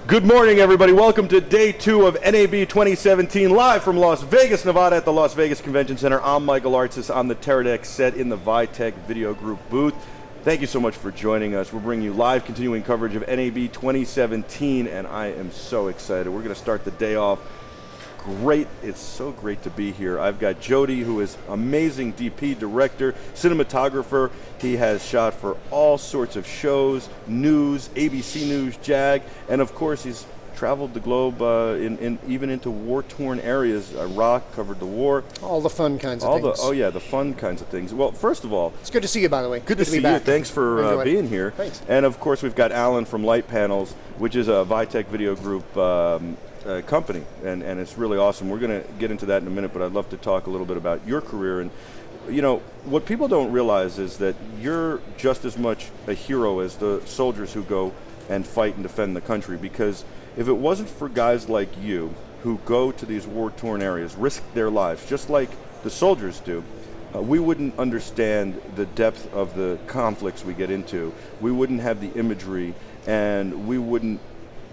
Good morning, everybody. Welcome to day 2 of NAB 2017, live from Las Vegas, Nevada at the Las Vegas Convention Center. I'm Michael Artsis. I'm the Teradek set in the Vitek Video Group booth. Thank you so much for joining us. We're bringing you live continuing coverage of NAB 2017, and I am so excited. We're going to start the day off great. It's so great to be here. I've got Jody, who is amazing DP, director, cinematographer. He has shot for all sorts of shows, news, ABC News, JAG, and of course he's traveled the globe even into war-torn areas. Iraq, covered the war. All the fun kinds of things. The fun kinds of things. Well, first of all, it's good to see you, by the way. Good to see you. Thanks for being here. Thanks. And of course, we've got Alan from Litepanels, which is a Vitek Video Group company, and it's really awesome. We're going to get into that in a minute, but I'd love to talk a little bit about your career. And you know, what people don't realize is that you're just as much a hero as the soldiers who go and fight and defend the country, because if it wasn't for guys like you who go to these war-torn areas, risk their lives, just like the soldiers do, we wouldn't understand the depth of the conflicts we get into. We wouldn't have the imagery, and we wouldn't,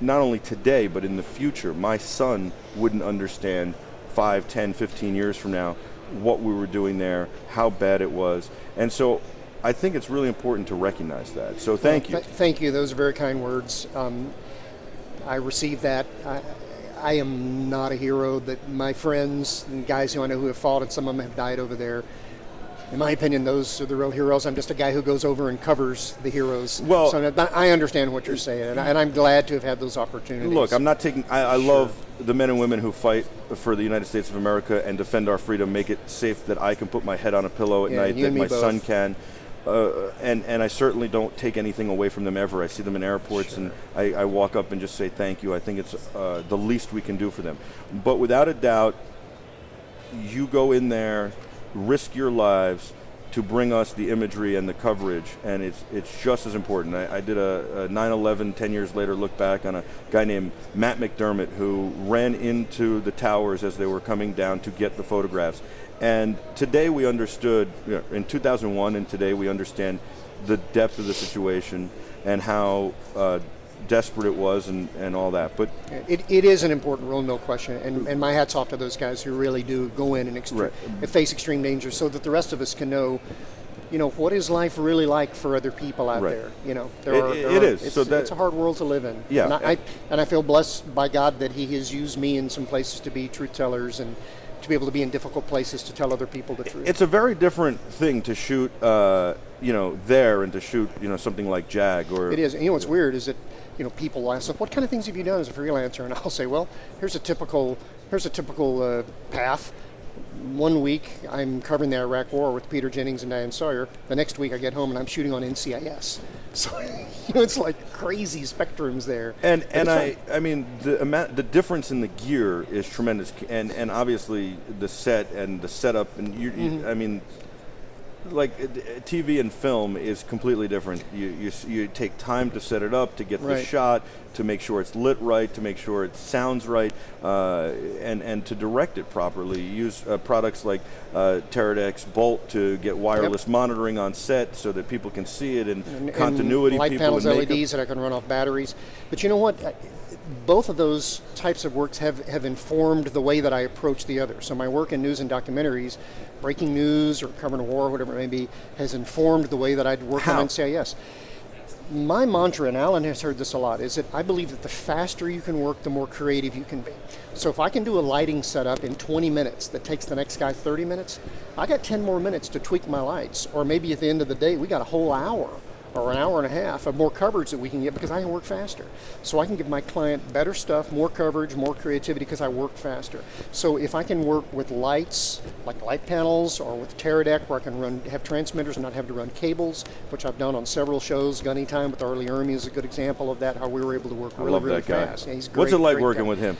not only today, but in the future, my son wouldn't understand 5, 10, 15 years from now what we were doing there, how bad it was. And so I think it's really important to recognize that. So thank you. Thank you. Those are very kind words. I received that. I am not a hero. That my friends and guys who I know who have fought, and some of them have died over there, in my opinion, those are the real heroes. I'm just a guy who goes over and covers the heroes. Well, so I understand what you're saying, and I'm glad to have had those opportunities. Look, I'm not taking, I love the men and women who fight for the United States of America and defend our freedom, make it safe that I can put my head on a pillow at night, that my son can. And I certainly don't take anything away from them ever. I see them in airports, and I walk up and just say thank you. I think it's the least we can do for them. But without a doubt, you go in there, risk your lives to bring us the imagery and the coverage, and it's just as important. I did a 9/11 10 years later look back on a guy named Matt McDermott who ran into the towers as they were coming down to get the photographs. And today we understood, in 2001 and today we understand the depth of the situation and how desperate it was and all that. But it is an important role, no question, and my hat's off to those guys who really do go in and face extreme danger, so that the rest of us can know, what is life really like for other people out there. It's a hard world to live in. Yeah. And I feel blessed by God that He has used me in some places to be truth tellers and to be able to be in difficult places to tell other people the truth. It's a very different thing to shoot, there and to shoot, something like JAG or. It is. And what's weird is that, people ask, what kind of things have you done as a freelancer? And I'll say, well, here's a typical path. 1 week I'm covering the Iraq War with Peter Jennings and Diane Sawyer. The next week I get home and I'm shooting on NCIS. So it's like crazy spectrums there. And I mean the difference in the gear is tremendous, and obviously the set and the setup, and I mean, like TV and film is completely different. You take time to set it up, to get the shot, to make sure it's lit right, to make sure it sounds right, and to direct it properly. You use products like Teradek's Bolt to get wireless monitoring on set so that people can see it, and continuity. And Litepanels LEDs that I can run off batteries. But you know what? Both of those types of works have informed the way that I approach the other. So my work in news and documentaries, breaking news or covering a war, whatever it may be, has informed the way that I work on NCIS. My mantra, and Alan has heard this a lot, is that I believe that the faster you can work, the more creative you can be. So if I can do a lighting setup in 20 minutes that takes the next guy 30 minutes, I got 10 more minutes to tweak my lights. Or maybe at the end of the day, we got a whole hour or an hour and a half of more coverage that we can get because I can work faster. So I can give my client better stuff, more coverage, more creativity because I work faster. So if I can work with lights, like Litepanels, or with Teradek, where I can have transmitters and not have to run cables, which I've done on several shows. Gunny Time with Arlie Ermy is a good example of that, how we were able to work really fast. Yeah, he's great. What's it like working with him?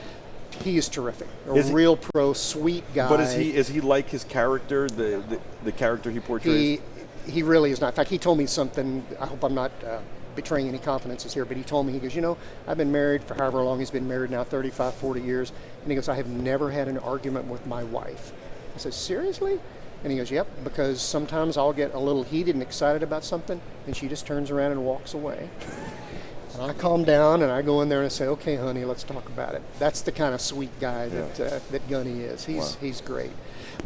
He is terrific. Real pro, sweet guy. But is he like his character, the character he portrays? He really is not. In fact, he told me something, I hope I'm not betraying any confidences here, but he told me, he goes, I've been married for however long he's been married now, 35, 40 years, and he goes, I have never had an argument with my wife. I said, seriously? And he goes, yep, because sometimes I'll get a little heated and excited about something, and she just turns around and walks away. And I calm down and I go in there and I say, okay, honey, let's talk about it. That's the kind of sweet guy that Gunny is. He's great.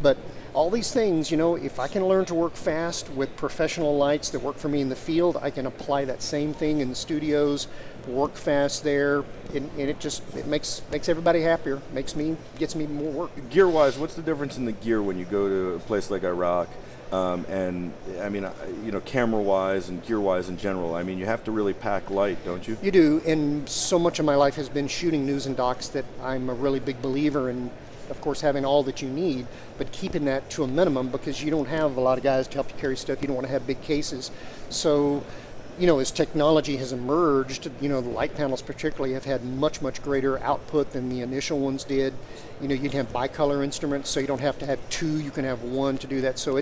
But all these things, if I can learn to work fast with professional lights that work for me in the field, I can apply that same thing in the studios, work fast there, and it makes everybody happier, gets me more work. Gear-wise, what's the difference in the gear when you go to a place like Iraq? And I mean, camera-wise and gear-wise in general, I mean, you have to really pack light, don't you? You do, and so much of my life has been shooting news and docs that I'm a really big believer in, of course, having all that you need, but keeping that to a minimum because you don't have a lot of guys to help you carry stuff. You don't want to have big cases. So, as technology has emerged, the light panels particularly have had much, much greater output than the initial ones did. You'd have bicolor instruments, so you don't have to have two, you can have one to do that. So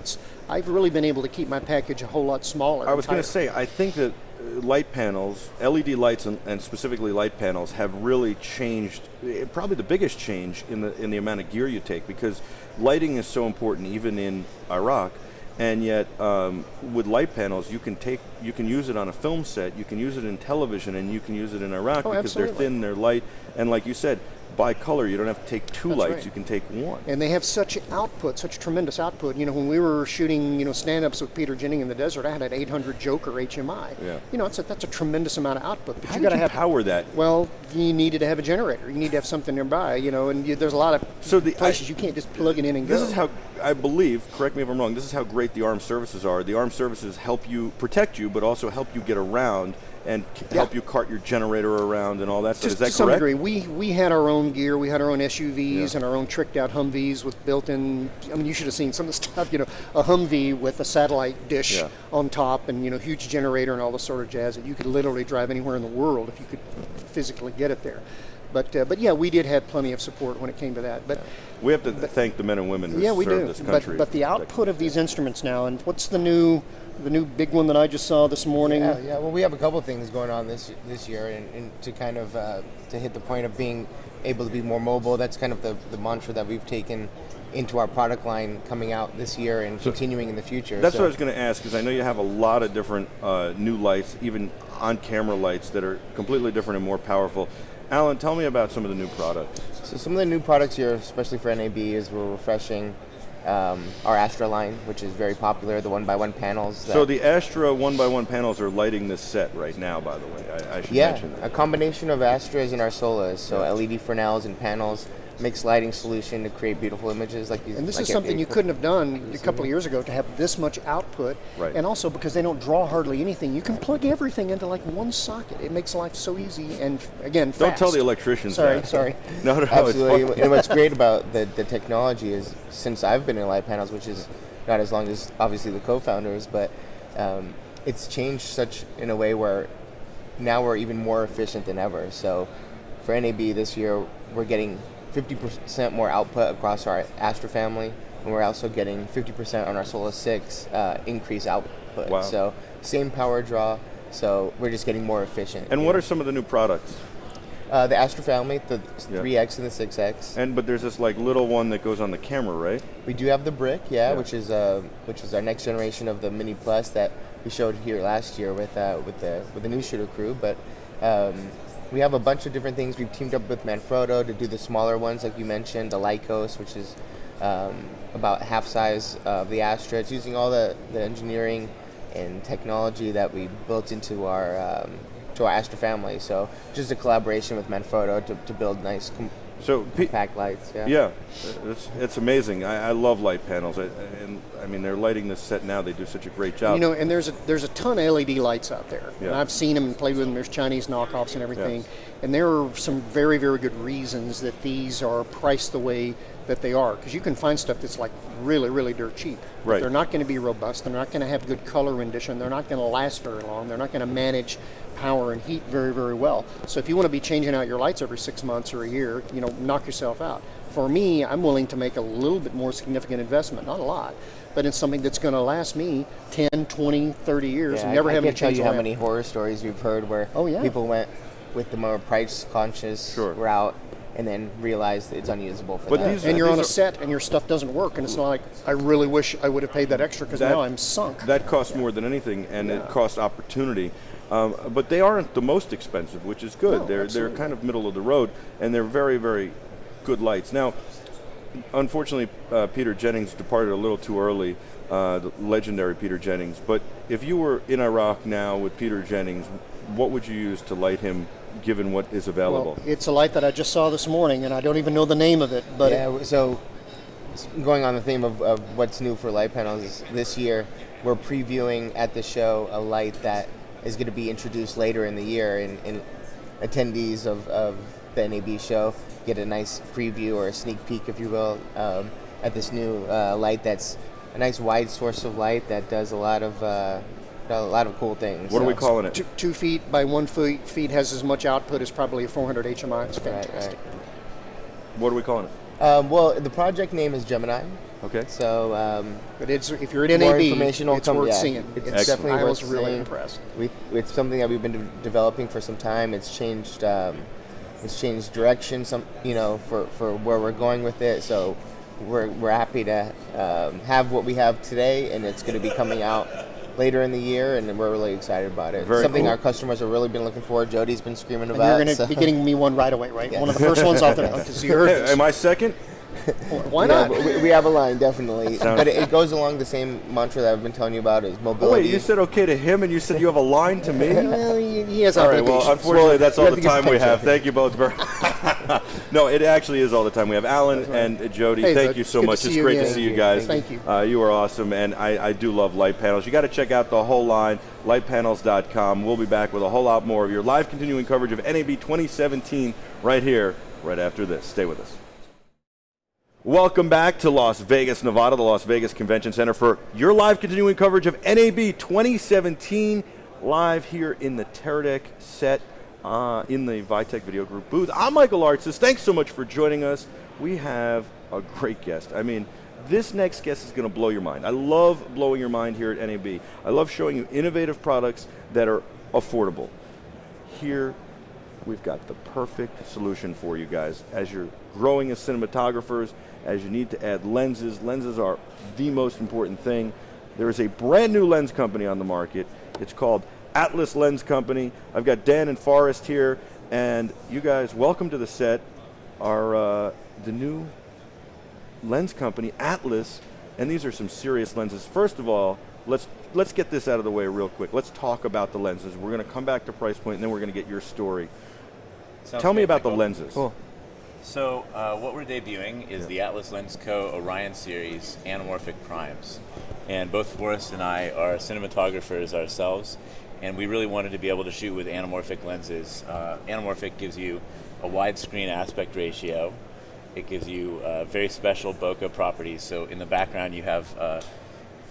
I've really been able to keep my package a whole lot smaller. I was going to say, I think that light panels, LED lights and specifically light panels have really changed, probably the biggest change in the amount of gear you take, because lighting is so important even in Iraq. And yet, with light panels, you can use it on a film set, you can use it in television, and you can use it in Iraq because absolutely. they're thin, they're light, and like you said, by color, you don't have to take two That's lights, right. you can take one. And they have such tremendous output. When we were shooting, stand-ups with Peter Jennings in the desert, I had an 800 Joker HMI. Yeah. That's a tremendous amount of output. But How you got to have power that? Well, you needed to have a generator. You need to have something nearby, and there's a lot of places you can't just plug it in and go. This is how, I believe, correct me if I'm wrong, this is how great the armed services are. The armed services help you protect you, but also help you get around and help you cart your generator around and all that stuff. Is that to some correct? degree. We had our own gear. We had our own SUVs and our own tricked out Humvees with built-in. I mean, you should have seen some of the stuff. A Humvee with a satellite dish on top and huge generator and all this sort of jazz that you could literally drive anywhere in the world if you could physically get it there. But yeah, we did have plenty of support when it came to that. But we have to thank the men and women who serve this country. But the output of these instruments now, and what's the new big one that I just saw this morning? Yeah. Well, we have a couple of things going on this year, and to kind of to hit the point of being able to be more mobile. That's kind of the mantra that we've taken into our product line coming out this year and continuing in the future. That's what I was going to ask, because I know you have a lot of different new lights, even on-camera lights that are completely different and more powerful. Alan, tell me about some of the new products. So some of the new products here, especially for NAB, is we're refreshing our Astra line, which is very popular, the 1x1 panels. So the Astra 1x1 panels are lighting this set right now, by the way. I should mention that. A combination of Astras and our Solas, so LED Fresnels and panels, mixed lighting solution to create beautiful images. And this is something you couldn't have done a couple of years ago, to have this much output. Right. And also because they don't draw hardly anything, you can plug everything into like one socket. It makes life so easy and, again, fast. Don't tell the electricians that. Sorry. No, absolutely. And what's great about the technology is, since I've been in light panels, which is not as long as obviously the co-founders, but it's changed such in a way where now we're even more efficient than ever. So for NAB this year, we're getting 50% more output across our Astra family, and we're also getting 50% on our Sola 6 increase output. Wow. So same power draw, so we're just getting more efficient. And what are some of the new products? The Astra family, the 3X and the 6X. But there's this like little one that goes on the camera, right? We do have the Brick, which is our next generation of the Mini Plus that we showed here last year with the new shooter crew. But we have a bunch of different things. We've teamed up with Manfrotto to do the smaller ones, like you mentioned, the Lycos, which is about half size of the Astra. It's using all the engineering and technology that we built into our Astra family. So just a collaboration with Manfrotto to build nice compact lights. Yeah, it's amazing. I love light panels, and I mean they're lighting this set now. They do such a great job. And there's a ton of LED lights out there. Yeah. And I've seen them and played with them. There's Chinese knockoffs and everything. Yes. And there are some very, very good reasons that these are priced the way that they are, because you can find stuff that's like really, really dirt cheap. Right. They're not going to be robust. They're not going to have good color rendition. They're not going to last very long. They're not going to manage power and heat very, very well. So if you want to be changing out your lights every 6 months or a year, knock yourself out. For me, I'm willing to make a little bit more significant investment, not a lot, but it's something that's going to last me 10, 20, 30 years and never having to change. I can't tell you how many horror stories we've heard where people went with the more price-conscious route and then realized it's unusable for them. And you're on a set and your stuff doesn't work, and it's not like, I really wish I would have paid that extra because now I'm sunk. That costs more than anything, and it costs opportunity. but they aren't the most expensive, which is good. No, they're absolutely. kind of middle of the road, and they're very, very good lights. Now, unfortunately, Peter Jennings departed a little too early, the legendary Peter Jennings. But if you were in Iraq now with Peter Jennings, what would you use to light him, given what is available? Well, it's a light that I just saw this morning, and I don't even know the name of it. But Yeah, so going on the theme of what's new for Litepanels, this year we're previewing at the show a light that is going to be introduced later in the year, and attendees of the NAB show get a nice preview or a sneak peek, if you will, at this new light that's a nice wide source of light that does a lot of cool things. What are we calling it? 2 feet by 1 feet has as much output as probably a 400 HMI. It's fantastic. Right. What are we calling it? Well, the project name is Gemini. Okay. So, But if you're at more NAB, information will it's come. worth Yeah, seeing. it's Excellent. definitely I worth was really seeing. impressed. It's something that we've been developing for some time. It's changed. It's changed direction. For where we're going with it. So we're happy to have what we have today, and it's going to be coming out later in the year, and we're really excited about it. Very Something cool. our customers have really been looking for. Jody's been screaming And about. you're going to so- be getting me one right away, right? Yeah. One of the first ones off the because you heard this. Am I second? Why Yeah, not? but we have a line, definitely. Sounds- But it goes along the same mantra that I've been telling you about, is Oh, mobility. wait, you said okay to him, and you said you have a line to me? Well, he has All right, obligations. well, unfortunately, that's all You have the to get time we picture. have. Thank you both very No, it actually is all the time we have. Alan and Jody, Hey, thank bud. you so Good to much. see It's you great to again. see you guys. Thank you. You are awesome, and I do love light panels. You got to check out the whole line, lightpanels.com. We'll be back with a whole lot more of your live continuing coverage of NAB 2017 right here, right after this. Stay with us. Welcome back to Las Vegas, Nevada, the Las Vegas Convention Center for your live continuing coverage of NAB 2017, live here in the Teradek set in the Vitek Video Group booth. I'm Michael Artsis. Thanks so much for joining us. We have a great guest. I mean, this next guest is going to blow your mind. I love blowing your mind here at NAB. I love showing you innovative products that are affordable. Here, we've got the perfect solution for you guys. As you're growing as cinematographers, as you need to add lenses, lenses are the most important thing. There is a brand new lens company on the market. It's called Atlas Lens Company. I've got Dan and Forrest here, and you guys, welcome to the set. Our the new lens company, Atlas, and these are some serious lenses. First of all, let's get this out of the way real quick. Let's talk about the lenses. We're going to come back to price point, and then we're going to get your story. Sounds Tell me great, about the Michael. lenses. So what we're debuting is the Atlas Lens Co. Orion Series anamorphic primes. And both Forrest and I are cinematographers ourselves, and we really wanted to be able to shoot with anamorphic lenses. Anamorphic gives you a widescreen aspect ratio. It gives you very special bokeh properties. So in the background you have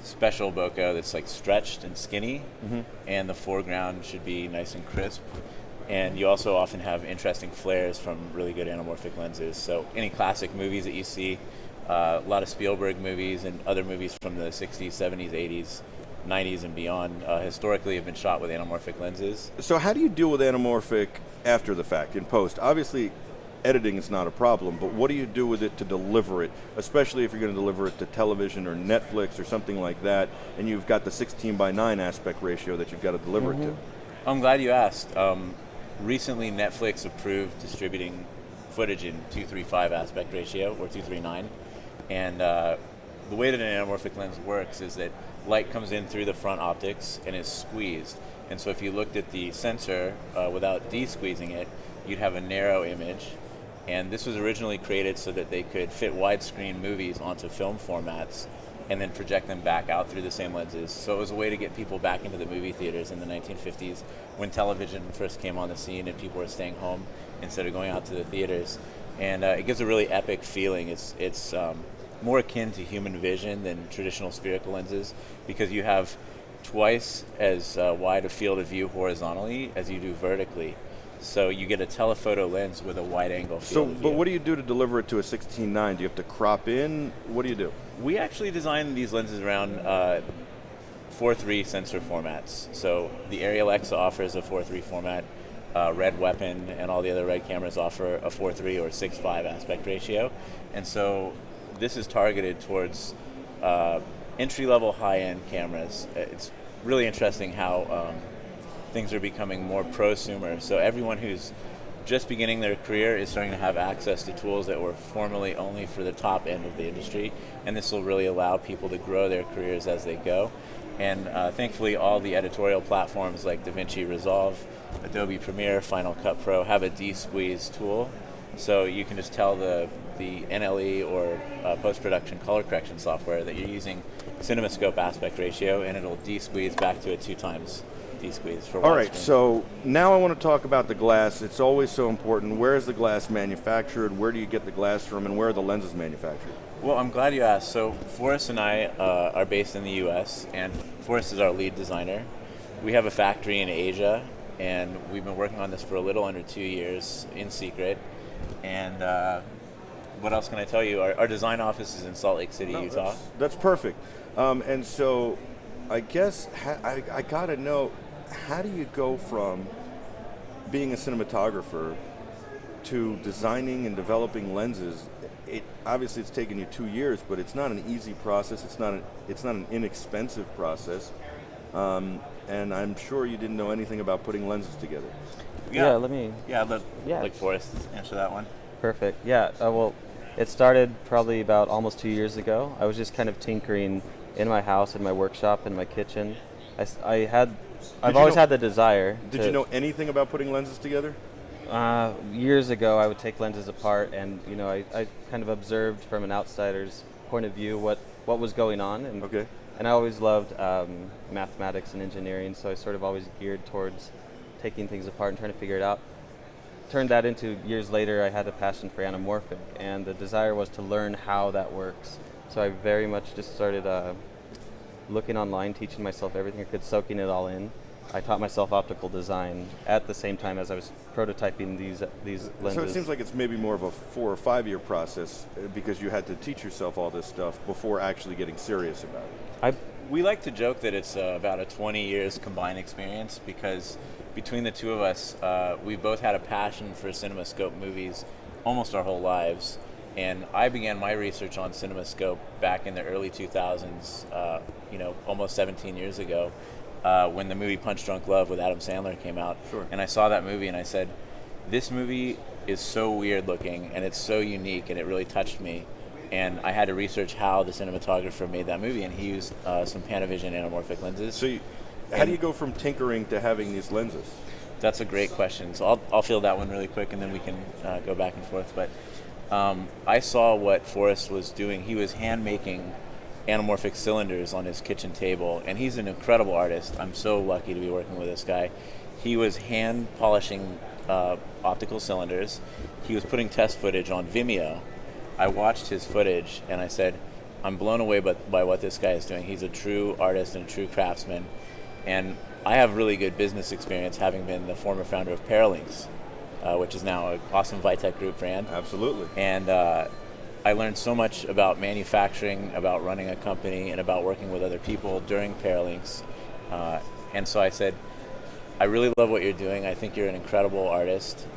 special bokeh that's like stretched and skinny, and the foreground should be nice and crisp. And you also often have interesting flares from really good anamorphic lenses. So any classic movies that you see, a lot of Spielberg movies and other movies from the 60s, 70s, 80s, 90s and beyond historically have been shot with anamorphic lenses. So how do you deal with anamorphic after the fact, in post? Obviously, editing is not a problem, but what do you do with it to deliver it, especially if you're going to deliver it to television or Netflix or something like that, and you've got the 16:9 aspect ratio that you've got to deliver it to? I'm glad you asked. Recently, Netflix approved distributing footage in 2:3:5 aspect ratio, or 2:3:9. And the way that an anamorphic lens works is that light comes in through the front optics and is squeezed. And so if you looked at the sensor without de-squeezing it, you'd have a narrow image. And this was originally created so that they could fit widescreen movies onto film formats and then project them back out through the same lenses. So it was a way to get people back into the movie theaters in the 1950s when television first came on the scene and people were staying home instead of going out to the theaters. And it gives a really epic feeling. It's more akin to human vision than traditional spherical lenses because you have twice as wide a field of view horizontally as you do vertically. So you get a telephoto lens with a wide angle field So, of view. but what do you do to deliver it to a 16:9? Do you have to crop in? What do you do? We actually designed these lenses around 4:3 sensor formats. So the Ariel X offers a 4:3 format. Red Weapon and all the other Red cameras offer a 4:3 or 6:5 aspect ratio. And so this is targeted towards entry-level high-end cameras. It's really interesting how things are becoming more prosumer. So everyone who's just beginning their career is starting to have access to tools that were formerly only for the top end of the industry, and this will really allow people to grow their careers as they go. And thankfully, all the editorial platforms like DaVinci Resolve, Adobe Premiere, Final Cut Pro have a D-Squeeze tool, so you can just tell the NLE or post-production color correction software that you're using CinemaScope aspect ratio, and it'll D-Squeeze back to a 2 times D-Squeeze for widescreen. All right, so now I want to talk about the glass. It's always so important. Where is the glass manufactured? Where do you get the glass from, and where are the lenses manufactured? Well, I'm glad you asked. So Forrest and I are based in the U.S., and Forrest is our lead designer. We have a factory in Asia, and we've been working on this for a little under 2 years in secret. And what else can I tell you? Our design office is in Salt Lake City, Utah. That's perfect. And so I guess I got to know, how do you go from being a cinematographer to designing and developing lenses? Obviously it's taken you 2 years, but it's not an easy process. It's not an inexpensive process. And I'm sure you didn't know anything about putting lenses together. Like Forrest answer that one. Perfect. Yeah. Well, it started probably about almost 2 years ago. I was just kind of tinkering in my house, in my workshop, in my kitchen. I've always had the desire. Did you know anything about putting lenses together? Years ago, I would take lenses apart, and I kind of observed from an outsider's point of view what was going on. And okay. And I always loved mathematics and engineering, so I sort of always geared towards taking things apart and trying to figure it out. Turned that into, years later, I had a passion for anamorphic, and the desire was to learn how that works. So I very much just started looking online, teaching myself everything I could, soaking it all in. I taught myself optical design at the same time as I was prototyping these lenses. So it seems like it's maybe more of a 4 or 5 year process because you had to teach yourself all this stuff before actually getting serious about it. We like to joke that it's about a 20 years combined experience because between the two of us, we both had a passion for CinemaScope movies almost our whole lives. And I began my research on CinemaScope back in the early 2000s, almost 17 years ago, when the movie Punch Drunk Love with Adam Sandler came out. Sure. And I saw that movie and I said, this movie is so weird looking and it's so unique and it really touched me. And I had to research how the cinematographer made that movie, and he used some Panavision anamorphic lenses. So how do you go from tinkering to having these lenses? That's a great question. So I'll field that one really quick and then we can go back and forth. But I saw what Forrest was doing. He was hand making anamorphic cylinders on his kitchen table, and he's an incredible artist. I'm so lucky to be working with this guy. He was hand polishing optical cylinders. He was putting test footage on Vimeo. I watched his footage and I said, I'm blown away by what this guy is doing. He's a true artist and a true craftsman. And I have really good business experience, having been the former founder of Paralinks, which is now an awesome Vitek Group brand. Absolutely. And I learned so much about manufacturing, about running a company, and about working with other people during Paralinks. And so I said, I really love what you're doing. I think you're an incredible artist.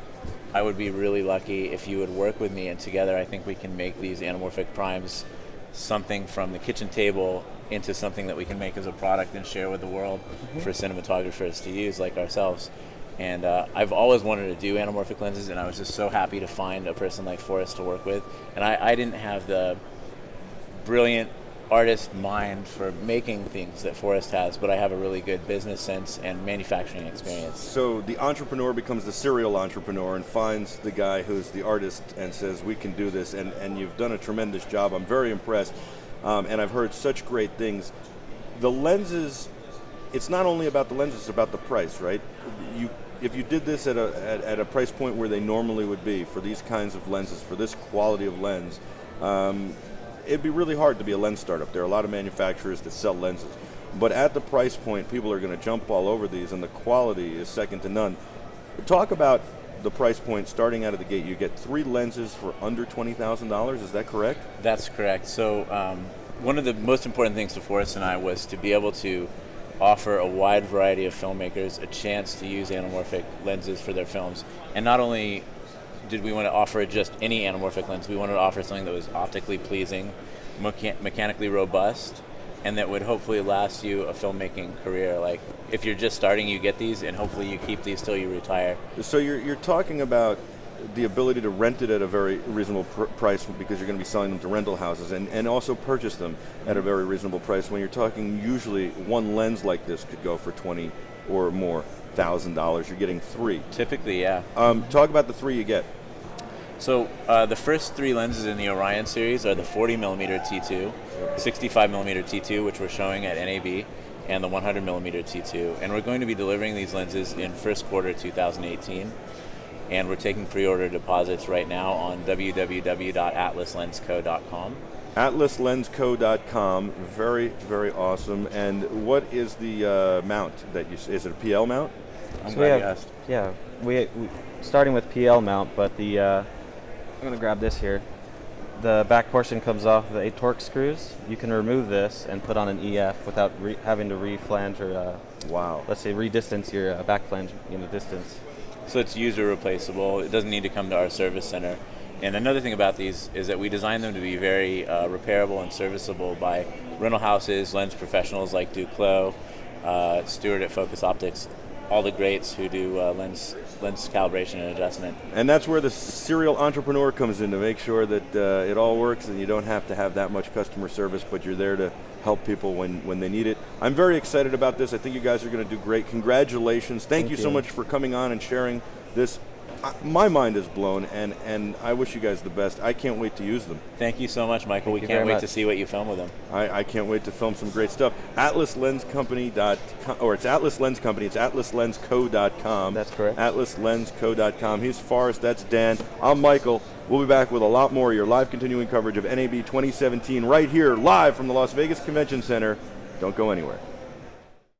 I would be really lucky if you would work with me, and together I think we can make these anamorphic primes something from the kitchen table into something that we can make as a product and share with the world for cinematographers to use like ourselves. And I've always wanted to do anamorphic lenses, and I was just so happy to find a person like Forrest to work with. And I didn't have the brilliant artist mind for making things that Forrest has, but I have a really good business sense and manufacturing experience. So the entrepreneur becomes the serial entrepreneur and finds the guy who's the artist and says, we can do this, and you've done a tremendous job. I'm very impressed, and I've heard such great things. The lenses, it's not only about the lenses, it's about the price, right? If you did this at a price point where they normally would be for these kinds of lenses, for this quality of lens, it'd be really hard to be a lens startup. There are a lot of manufacturers that sell lenses. But at the price point, people are going to jump all over these, and the quality is second to none. Talk about the price point starting out of the gate. You get 3 lenses for under $20,000, is that correct? That's correct. So one of the most important things to Forrest and I was to be able to offer a wide variety of filmmakers a chance to use anamorphic lenses for their films. And not only did we want to offer just any anamorphic lens, we wanted to offer something that was optically pleasing, mechanically robust, and that would hopefully last you a filmmaking career. Like if you're just starting, you get these, and hopefully you keep these till you retire. So you're talking about the ability to rent it at a very reasonable price because you're going to be selling them to rental houses, and also purchase them at a very reasonable price. When you're talking, usually one lens like this could go for $20,000 or more. You're getting 3. Typically, yeah. Talk about the 3 you get. So the first 3 lenses in the Orion series are the 40mm T2, 65mm T2, which we're showing at NAB, and the 100mm T2. And we're going to be delivering these lenses in first quarter 2018. And we're taking pre-order deposits right now on www.atlaslensco.com. AtlasLensco.com, very, very awesome. And what is the mount that you? Is it a PL mount? I'm glad you asked. Yeah, we starting with PL mount, but the I'm gonna grab this here. The back portion comes off the 8 Torx screws. You can remove this and put on an EF without having to re-flange or wow. Let's say re-distance your back flange distance. So it's user replaceable. It doesn't need to come to our service center. And another thing about these is that we designed them to be very repairable and serviceable by rental houses, lens professionals like Duclos, Stewart at Focus Optics, all the greats who do lens calibration and adjustment. And that's where the serial entrepreneur comes in, to make sure that it all works and you don't have to have that much customer service, but you're there to help people when they need it. I'm very excited about this. I think you guys are going to do great. Congratulations. Thank you so much for coming on and sharing this. My mind is blown, and I wish you guys the best. I can't wait to use them. Thank you so much, Michael. We can't wait to see what you film with them. I can't wait to film some great stuff. AtlasLensCompany.com, or it's Atlas Lens Company. It's AtlasLensCo.com. That's correct. AtlasLensCo.com. He's Forrest. That's Dan. I'm Michael. We'll be back with a lot more of your live continuing coverage of NAB 2017 right here, live from the Las Vegas Convention Center. Don't go anywhere.